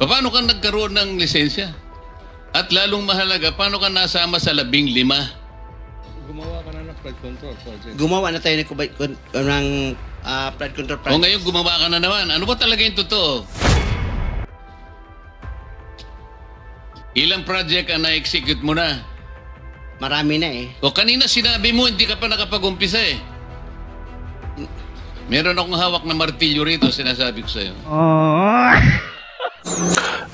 Paano ka nagkaroon ng lisensya? At lalong mahalaga, paano ka nasama sa 15? Gumawa ka na ng flood control project. Gumawa na tayo ng flood control project. O ngayon gumawa ka na naman. Ano ba talaga yung totoo? Ilang project ang na-execute mo na? Marami na eh. O kanina sinabi mo, hindi ka pa nakapag-umpisa eh. Meron akong hawak na martilyo rito, sinasabi ko sa'yo.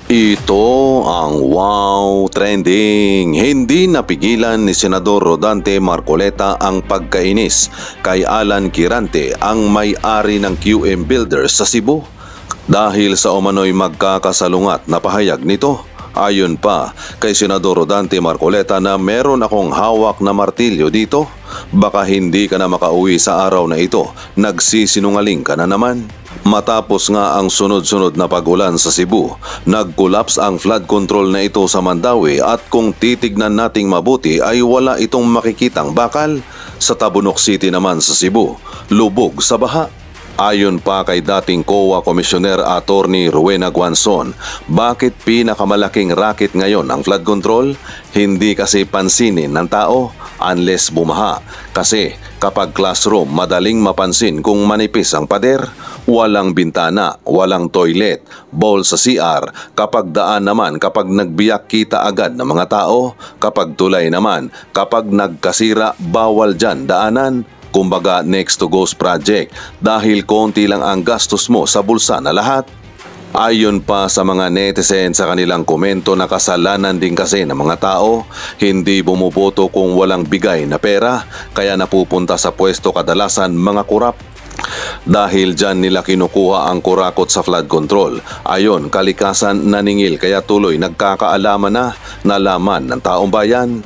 Ito ang Wow Trending. Hindi napigilan ni Senador Rodante Marcoleta ang pagkainis kay Alan Quirante, ang may-ari ng QM Builders sa Cebu, dahil sa umano'y magkakasalungat na pahayag nito. Ayon pa kay Senador Rodante Marcoleta na meron akong hawak na martilyo dito. Baka hindi ka na makauwi sa araw na ito. Nagsisinungaling ka na naman. Matapos nga ang sunod-sunod na pag-ulan sa Cebu, nag-collapse ang flood control na ito sa Mandaue at kung titignan nating mabuti ay wala itong makikitang bakal. Sa Tabunok City naman sa Cebu, lubog sa baha. Ayon pa kay dating COA Commissioner Attorney Rowena Guanzon, bakit pinakamalaking racket ngayon ang flood control? Hindi kasi pansinin ng tao unless bumaha. Kasi kapag classroom, madaling mapansin kung manipis ang pader, walang bintana, walang toilet, bowl sa CR. Kapag daan naman, kapag nagbiyak kita agad ng mga tao. Kapag tulay naman, kapag nagkasira, bawal dyan daanan. Kumbaga next to ghost project dahil konti lang ang gastos mo sa bulsa na lahat. Ayon pa sa mga netizen sa kanilang komento na kasalanan din kasi ng mga tao, hindi bumuboto kung walang bigay na pera, kaya napupunta sa pwesto kadalasan mga kurap. Dahil dyan nila kinukuha ang kurakot sa flood control. Ayon, kalikasan naningil kaya tuloy nagkakaalaman na nalaman ng taong bayan.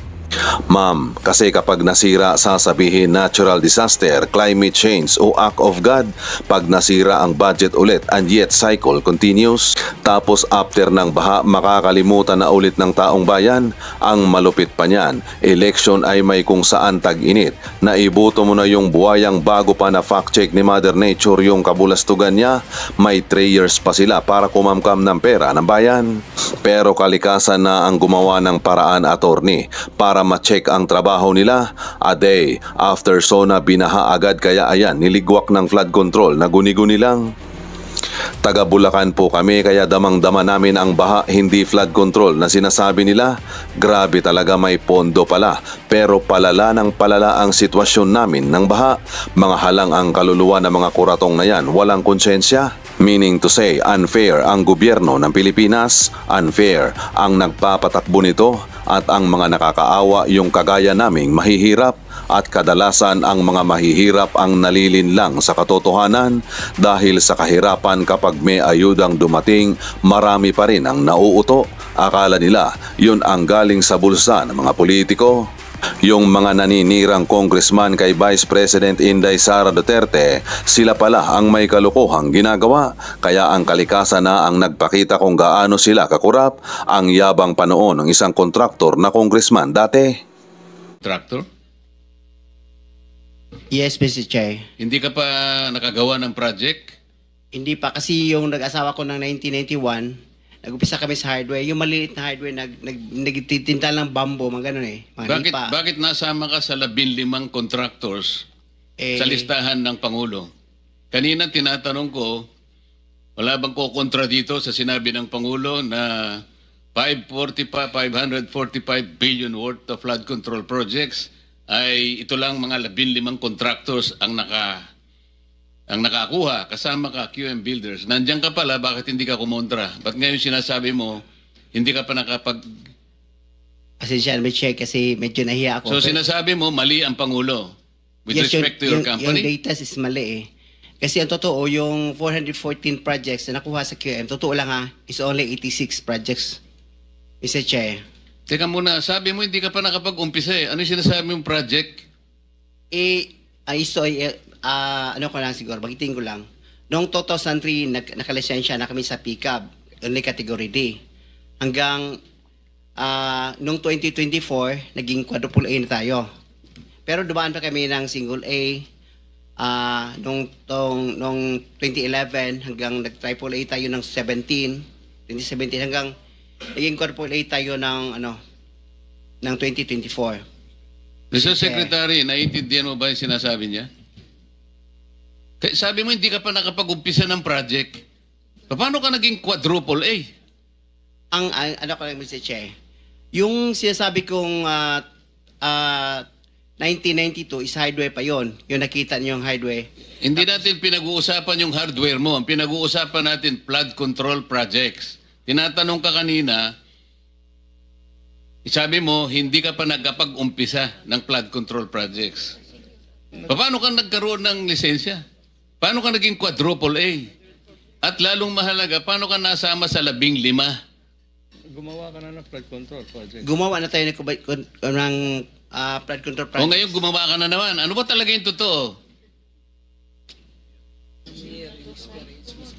Ma'am, kasi kapag nasira sasabihin natural disaster, climate change o act of God. Pag nasira ang budget ulit and yet cycle continues. Tapos after ng baha makakalimutan na ulit ng taong bayan. Ang malupit pa niyan, election ay may kung saan tag-init. Naibuto mo na yung buhayang bago pa na fact check ni Mother Nature yung kabulastugan niya. May 3 years pa sila para kumamkam ng pera ng bayan. Pero kalikasan na ang gumawa ng paraan, attorney, para ma-check ang trabaho nila. A day after SONA binaha agad, kaya ayan, niligwak ng flood control na guni-guni lang. Taga Bulacan po kami kaya damang-dama namin ang baha, hindi flood control na sinasabi nila. Grabe talaga, may pondo pala, pero palala ng palala ang sitwasyon namin ng baha. Mga halang ang kaluluwa ng mga kuratong na yan, walang konsensya. Meaning to say, unfair ang gobyerno ng Pilipinas, unfair ang nagpapatakbo nito, at ang mga nakakaawa yung kagaya naming mahihirap. At kadalasan ang mga mahihirap ang nalilinlang sa katotohanan dahil sa kahirapan. Kapag may ayudang dumating, marami pa rin ang nauuto. Akala nila yun ang galing sa bulsa ng mga politiko. Yung mga naninirang congressman kay Vice President Inday Sara Duterte, sila pala ang may kalukuhang ginagawa. Kaya ang kalikasan na ang nagpakita kung gaano sila kakurap. Ang yabang pa noon ng isang kontraktor na congressman dati. Tractor? Yes, Mr. Chair. Hindi ka pa nakagawa ng project? Hindi pa, kasi yung nag-asawa ko ng 1991, nag-upisa kami sa hardware. Yung maliliit na hardware, nagtitinta ng bamboo, mga ganun eh. Mga Bakit nasama ka sa 15 contractors sa listahan ng Pangulo? Kanina tinatanong ko, wala bang kukontra dito sa sinabi ng Pangulo na 545 billion worth of flood control projects ay ito lang mga 15 contractors ang nakakuha, kasama ka QM Builders. Nandiyan ka pala, bakit hindi ka kumontra? Ba't ngayon sinasabi mo, hindi ka pa nakapag... Pasensya na, Mr. Chair, kasi medyo nahiya ako. So sinasabi mo, mali ang Pangulo with respect to your company? Yung data is mali eh. Kasi ang totoo, yung 414 projects na nakuha sa QM, totoo lang ha, is only 86 projects, Mr. Chair. Teka muna, sabi mo hindi ka pa nakapag-umpisa eh. Ano yung sinasabi mong project? Ano ko lang siguro, bagitin ko lang. Noong 2003, nakalisensya na kami sa pickup, only category D. Hanggang noong 2024, naging quadruple A na tayo. Pero dumaan pa kami ng single A. Noong 2011, hanggang nag-triple A tayo ng 17. 2017 hanggang nag-incorporate tayo ng ng 2024. Mr. Secretary, naiintindihan mo ba yung sinasabi niya? Sabi mo hindi ka pa nakapag-umpisa ng project. Paano ka naging quadruple A? Ang ano ko lang, Mr. Che, yung sinasabi kong 1992 is hardware pa yon. Yung nakita niyo yung hardware. Hindi natin pinag-uusapan yung hardware mo. Ang pinag-uusapan natin, flood control projects. Tinatanong ka kanina, sabi mo, hindi ka pa nagkapag-umpisa ng flood control projects. Paano ka nagkaroon ng lisensya? Paano ka naging quadruple A? At lalong mahalaga, paano ka nasama sa 15? Gumawa ka na ng flood control project. Gumawa na tayo ng flood control O project. ngayon gumawa ka na naman. Ano ba talaga yung totoo?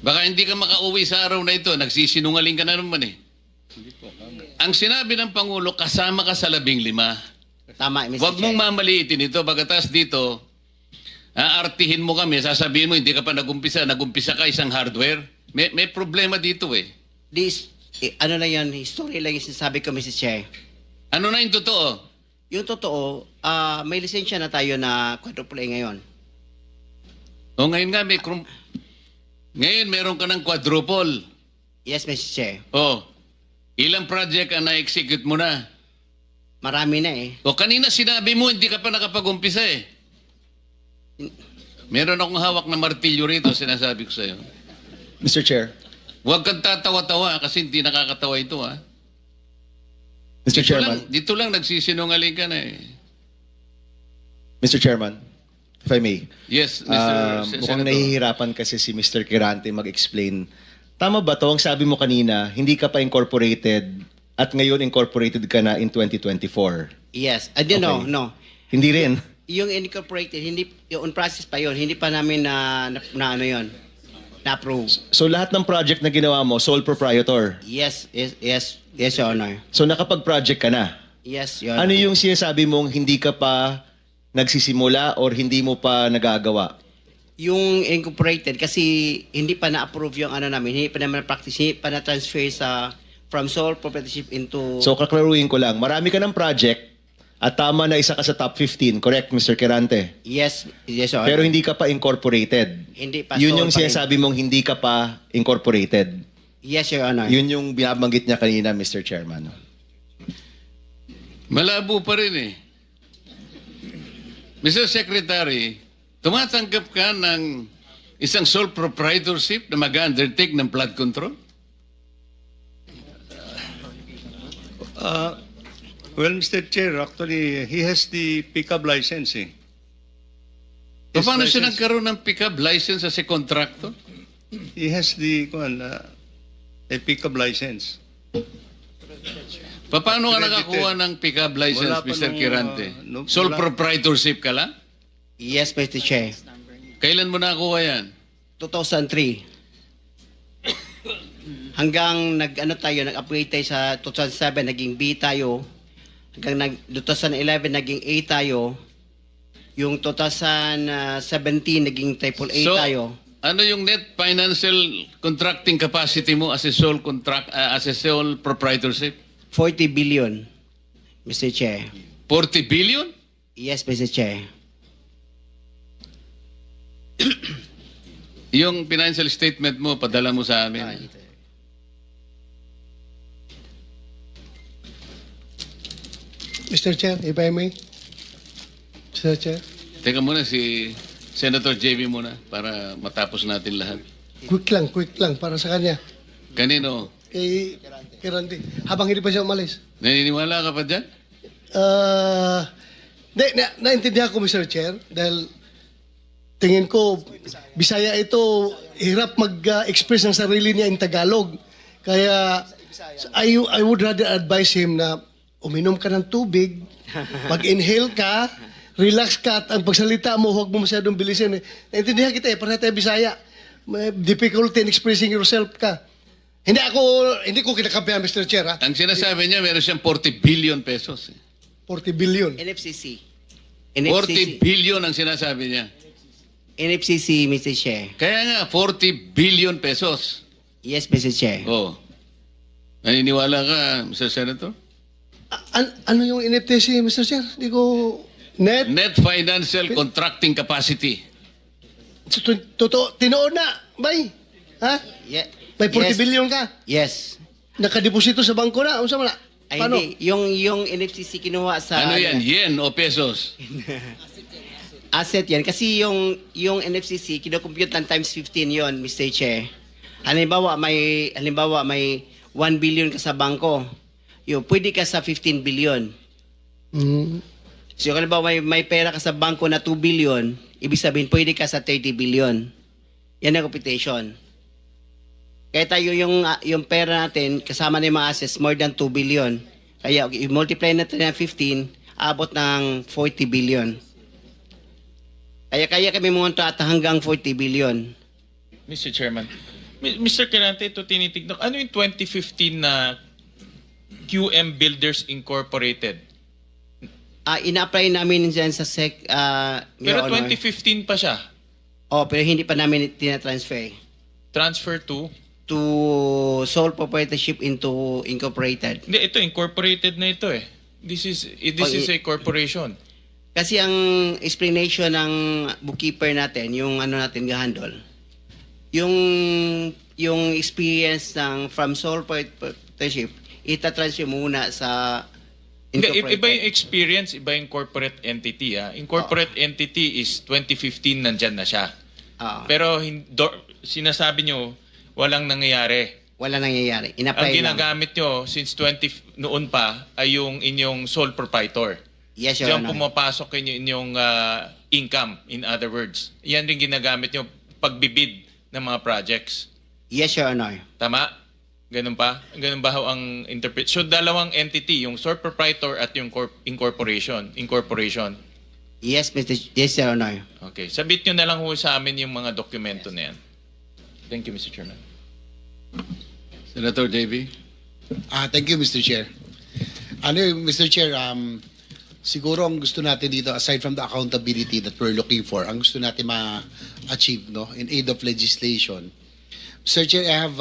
Baka hindi ka makauwi sa araw na ito. Nagsisinungaling ka na naman eh. Ang sinabi ng Pangulo, kasama ka sa 15. Tama, Mr. Huwag Che. mong mamaliitin ito. Bagatas dito, aartihin mo kami, sasabihin mo, hindi ka pa nagumpisa ka isang hardware. May problema dito eh. Ano na yan, history lang yung sinasabi ko, Mr. Che. Ano na yung totoo? Yung totoo, may lisensya na tayo na quadruple A ngayon. O ngayon nga, ngayon meron ka ng quadruple. Yes, Mr. Che. O, ilang project ang na-execute mo na? Marami na eh. O kanina sinabi mo, hindi ka pa nakapag-umpisa eh. Meron akong hawak na martilyo rito, sinasabi ko sa'yo. Mr. Chair. Huwag kang tatawa-tawa kasi hindi nakakatawa ito ha. Mr. Chairman. Dito lang nagsisinungaling ka na eh. Mr. Chairman, if I may. Yes, Mr. Mukhang Senator. nahihirapan kasi si Mr. Quirante mag-explain. Tama ba to? Ang sabi mo kanina, hindi ka pa incorporated at ngayon incorporated ka na in 2024. Yes. Okay. No. Hindi rin. Yung incorporated, yung on process pa yon, hindi pa namin na-approve. So lahat ng project na ginawa mo, sole proprietor. Yes, Your Honor. So nakapag-project ka na. Yes, Your Honor. Ano yung sinasabi mong hindi ka pa nagsisimula or hindi mo pa nagagawa? Yung incorporated, kasi hindi pa na-approve yung namin, hindi pa naman na-practice, hindi pa na-transfer from sole proprietorship into... So kaklaruhin ko lang, marami ka ng project at tama na isa ka sa top 15, correct, Mr. Quirante? Yes, Your Honor. Pero hindi ka pa incorporated. Hindi pa. Yun sole yung pa rin. sinasabi mong hindi ka pa incorporated. Yes, Your Honor. Yun yung binabanggit niya kanina, Mr. Chairman. Malabo pa rin eh. Mr. Secretary, tumatanggap ka ng isang sole proprietorship na mag-undertake ng flood control? Well, Mr. Chair, actually, he has the pickup license. Eh. His Paano siya license- nagkaroon ng pick-up license as a contractor? He has the a pickup license. Paano ka Credited. nakakuha ng pick-up license, Wala pa Mr. nung, Quirante? Sole wala. proprietorship ka lang? Yes, Mr. Chair. Kailan mo nakakuha yan? 2003. Hanggang nag-upgrade tayo sa 2007, naging B tayo. Hanggang 2011, naging A tayo. Yung 2017, naging triple A tayo. Ano yung net financial contracting capacity mo as a sole proprietorship? 40 billion, Mr. Chair. 40 billion? Yes, Mr. Chair. Yung financial statement mo, padala mo sa amin. Mr. Chair, if I may. Mr. Chair, Teka muna, si Senator JB muna para matapos natin lahat. quick lang para sa kanya. Kanino? Kay Randy. Habang hindi pa siya umalis. Naniniwala ka pa dyan? Naintindihan ko, Mr. Chair, dahil tingin ko, Bisaya ito, hirap mag-express ng sarili niya in Tagalog. Kaya, I would rather advise him na uminom ka ng tubig, mag-inhale ka, relax ka, at ang pagsalita mo, huwag mo masyadong bilisin. Naintindihan kita para tayo Bisaya. May difficulty in expressing yourself ka. Hindi ko kinakampihan, Mr. Chair, ha? Ang sinasabi niya, meron siyang 40 billion pesos. 40 billion. NFCC. 40 billion ang sinasabi niya. NFCC, Mr. Chair. Kaya nga, 40 billion pesos. Yes, Mr. Chair. Oh. Naniniwala ka, Mr. Senator? Ano yung NFTC, Mr. Chair? Di ko... Net? Net Financial Contracting Capacity. Totoo, tinoon na, bay. Ha? Yeah. May 40 Yes. billion ka. Yes. Nakadeposito sa bangko na. Unsa man na? Ay, Paano? hindi. Yung NFCC kinuha sa... Ano yan? Yen o pesos? Asset yan. Kasi yung NFCC, kinocompute ng times 15 yon, Mr. Chair. Halimbawa, may 1 billion ka sa bangko. Pwede ka sa 15 billion. So, halimbawa, may pera ka sa bangko na 2 billion, ibig sabihin, pwede ka sa 30 billion. Yan ang computation. Kaya tayo yung pera natin, kasama na yung mga assets, more than 2 billion. Kaya, i-multiply natin ng 15, abot ng 40 billion. Kaya kami munta at hanggang 40 billion. Mr. Chairman, Mr. Kirante, ito tinitignan. Ano yung 2015 na QM Builders Incorporated? Ina-apply namin dyan sa SEC, Pero Your Honor. 2015 pa siya. Pero hindi pa namin tinatransfer Transfer to? to sole proprietorship into incorporated. Hindi, ito incorporated na ito eh. This is a corporation. Kasi ang explanation ng bookkeeper natin, yung ano natin gahandol, yung experience ng from sole proprietorship, itatransfer muna sa Hindi, incorporated. iba yung experience, iba yung corporate entity. Incorporate entity is 2015 nandyan na siya. Pero sinasabi nyo, walang nangyayari. Wala nangyayari. Ang Ina-apply lang. ginagamit nyo since noon pa ay yung inyong sole proprietor. Yes, Your Diyan Honor. pumapasok inyong income, in other words. Yan rin ginagamit nyo pagbibid ng mga projects. Yes, Your Honor. Tama? Ganun pa? Ganun ba ho ang interpret? So, dalawang entity, yung sole proprietor at yung incorporation. Yes, Yes, Your Honor. Okay. Sabit nyo na lang ho sa amin yung mga dokumento na yan. Thank you, Mr. Chairman. Senator JB? Thank you, Mr. Chair. Mr. Chair, siguro ang gusto natin dito, aside from the accountability that we're looking for, ang gusto natin ma-achieve in aid of legislation. Mr. Chair, I have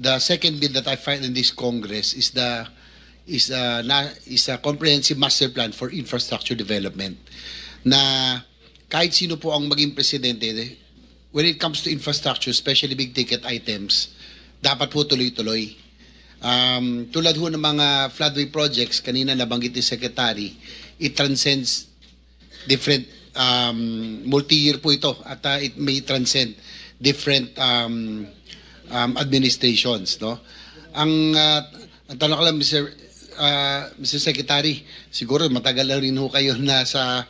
the second bill that I filed in this Congress is a comprehensive master plan for infrastructure development. Na kahit sino po ang maging presidente, when it comes to infrastructure, especially big ticket items, dapat po tuloy-tuloy. Tulad ho ng mga floodway projects, kanina nabanggit ni Secretary, it transcends different, multi-year po ito, at it may transcend different administrations. No? Ang tanong ko lang, Mr. Secretary, siguro matagal na rin ho kayo na sa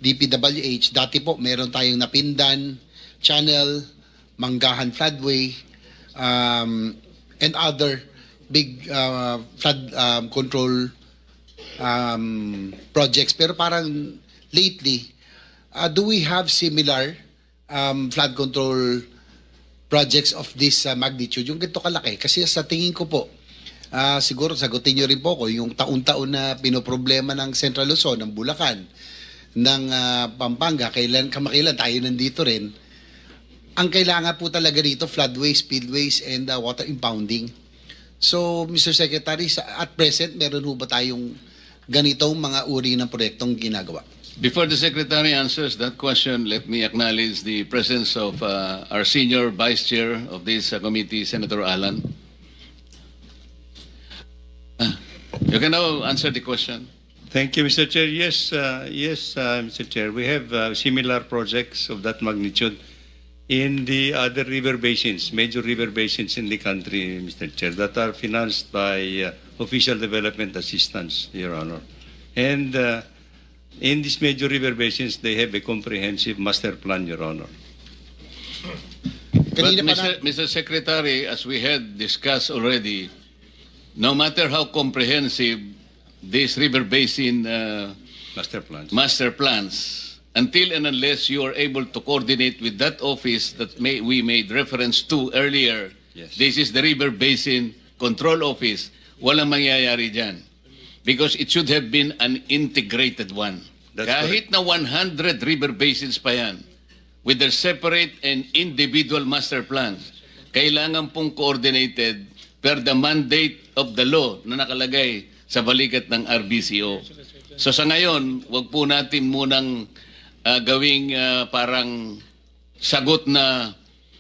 DPWH. Dati po, meron tayong Napindan, Channel, Manggahan Floodway, and other big flood control projects. Pero parang lately, do we have similar flood control projects of this magnitude? Yung ganito kalaki. Kasi sa tingin ko po, siguro sagutin nyo rin po ko, yung taon-taon na pinoproblema ng Central Luzon, ng Bulacan, ng Pampanga, kamakailan tayo nandito rin. Ang kailangan po talaga dito, floodways, spillways, and water impounding. So, Mr. Secretary, at present, meron ho ba tayong ganitong mga uri ng proyektong ginagawa? Before the Secretary answers that question, let me acknowledge the presence of our senior Vice Chair of this committee, Senator Alan. You can now answer the question. Thank you, Mr. Chair. Yes, Mr. Chair. We have similar projects of that magnitude in the other river basins, major river basins in the country, Mr. Chair, that are financed by official development assistance, Your Honor. And in these major river basins, they have a comprehensive master plan, Your Honor. But Mr. Secretary, as we had discussed already, no matter how comprehensive these river basin master plans, until and unless you are able to coordinate with that office that we made reference to earlier, Yes. This is the River Basin Control Office, walang mangyayari dyan. Because it should have been an integrated one. That's Kahit na 100 river basins pa yan, with their separate and individual master plans, kailangan pong coordinated, per the mandate of the law na nakalagay sa balikat ng RBCO. So sa ngayon, wag po natin munang gawing parang sagot na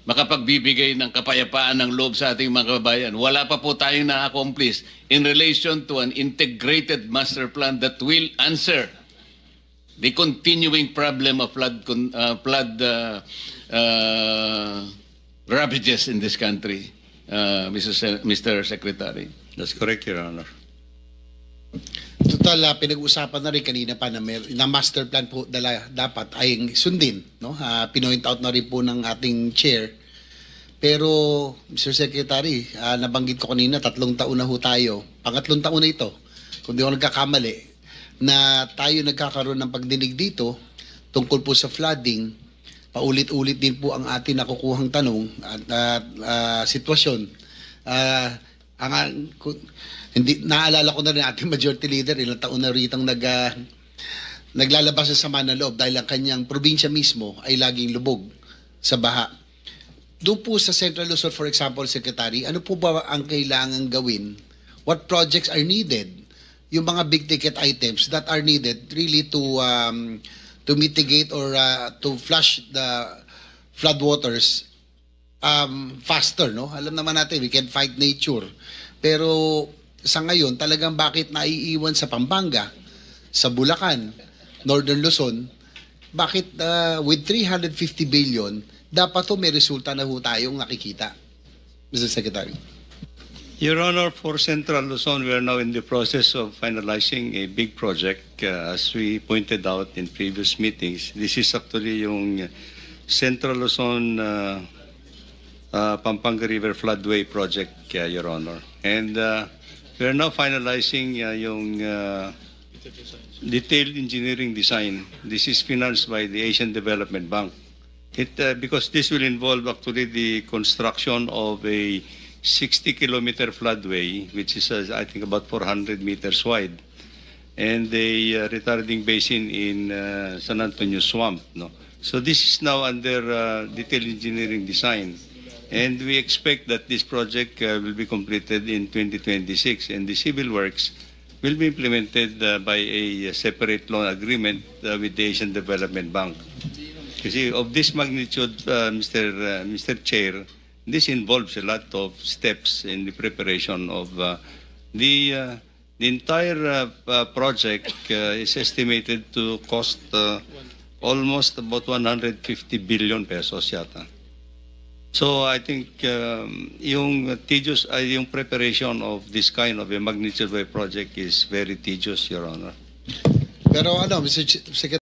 makapagbibigay ng kapayapaan ng loob sa ating mga kababayan. Wala pa po tayong na-accomplish in relation to an integrated master plan that will answer the continuing problem of flood ravages in this country, Mr. Secretary. That's correct, Your Honor. Total, pinag-usapan na rin kanina pa na master plan po dapat ay sundin. No? Pinoint out na rin po ng ating chair. Pero, Mr. Secretary, nabanggit ko kanina, 3 taon na ho tayo. Pangatlong taon na ito, kung di ako nagkakamali, na tayo nagkakaroon ng pagdinig dito tungkol po sa flooding. Paulit-ulit din po ang ating nakukuhang tanong at sitwasyon. Hindi naalala ko na rin ating majority leader, ilang taon na ritang naglalabas sa sama ng loob dahil ang kanyang probinsya mismo ay laging lubog sa baha. Doon po sa Central Luzon, for example, Secretary, ano po ba ang kailangan gawin? What projects are needed? Yung mga big ticket items that are needed really to mitigate or to flush the floodwaters faster, no? Alam naman natin, we can fight nature. Pero sa ngayon, talagang bakit naiiwan sa Pampanga, sa Bulacan, Northern Luzon, bakit with 350 billion, dapat to may resulta na ho tayong nakikita, Mr. Secretary? Your Honor, for Central Luzon, we are now in the process of finalizing a big project. As we pointed out in previous meetings, this is actually yung Central Luzon Pampanga River Floodway Project, Your Honor. And we are now finalizing yung detailed engineering design. This is financed by the Asian Development Bank. Because this will involve actually the construction of a 60-kilometer floodway, which is, I think, about 400 meters wide, and a retarding basin in San Antonio Swamp. No? So this is now under detailed engineering design. And we expect that this project will be completed in 2026, and the civil works will be implemented by a separate loan agreement with the Asian Development Bank. You see, of this magnitude, Mr. Chair, this involves a lot of steps in the preparation of the entire project is estimated to cost almost about 150 billion pesos yata. So I think yung preparation of this kind of a magnitude wave project is very tedious, Your Honor. Pero Mr. Secretary,